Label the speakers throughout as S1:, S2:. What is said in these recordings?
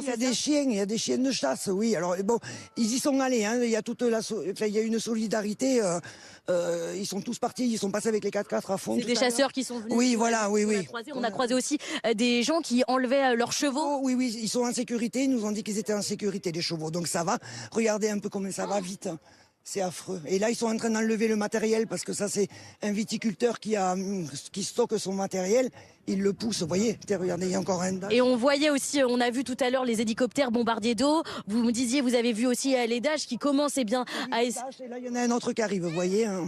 S1: Il y a des chiens de chasse, oui. Alors bon, ils y sont allés. Hein. Il y a il y a une solidarité. Ils sont tous partis. Ils sont passés avec les 4x4 à fond.
S2: C'est des chasseurs qui sont venus.
S1: Oui, voilà, oui, oui.
S2: On a croisé aussi des gens qui enlevaient leurs chevaux.
S1: Oh, oui, oui, ils sont en sécurité. Ils nous ont dit qu'ils étaient en sécurité, les chevaux. Donc ça va. Regardez un peu comment ça va vite. C'est affreux. Et là, ils sont en train d'enlever le matériel parce que ça, c'est un viticulteur qui stocke son matériel. Il le pousse, vous voyez. Regardez, il y a encore un.
S2: Et on voyait aussi, on a vu tout à l'heure les hélicoptères bombardiers d'eau. Vous me disiez, vous avez vu aussi les Dash qui commencent bien à.
S1: Et là, il y en a un autre qui arrive, vous voyez. Hein.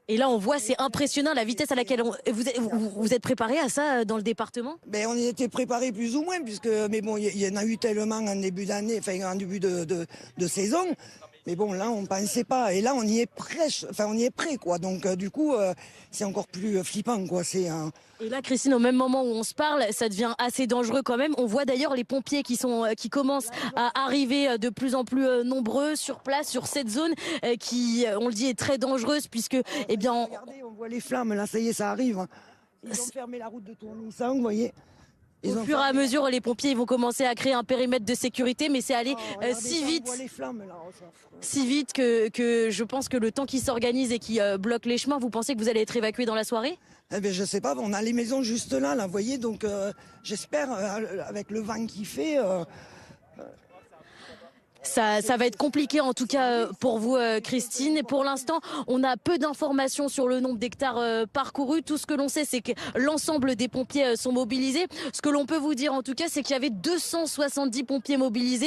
S2: Et là, on voit, c'est impressionnant la vitesse à laquelle vous êtes préparé à ça dans le département?
S1: Ben, on y était préparé plus ou moins, mais bon, il y en a eu tellement en début d'année, enfin en début de saison. Mais bon, là, on pensait pas. Et là, on y est prêt, quoi. Donc, du coup, c'est encore plus flippant, quoi.
S2: Et là, Christine, au même moment où on se parle, ça devient assez dangereux quand même. On voit d'ailleurs les pompiers qui commencent à arriver de plus en plus nombreux sur place, sur cette zone qui, on le dit, est très dangereuse puisque, eh bien...
S1: Regardez, on voit les flammes, là, ça y est, ça arrive. Ils ont fermé la route de Tournissan, vous voyez.
S2: Au fur et à mesure, les pompiers vont commencer à créer un périmètre de sécurité, mais c'est allé si vite, si vite que je pense que le temps qui s'organise et qui bloque les chemins, vous pensez que vous allez être évacué dans la soirée?
S1: Eh bien, je sais pas, on a les maisons juste là, vous voyez, donc j'espère, avec le vent qui fait...
S2: Ça va être compliqué en tout cas pour vous, Christine. Et pour l'instant, on a peu d'informations sur le nombre d'hectares parcourus. Tout ce que l'on sait, c'est que l'ensemble des pompiers sont mobilisés. Ce que l'on peut vous dire en tout cas, c'est qu'il y avait 270 pompiers mobilisés.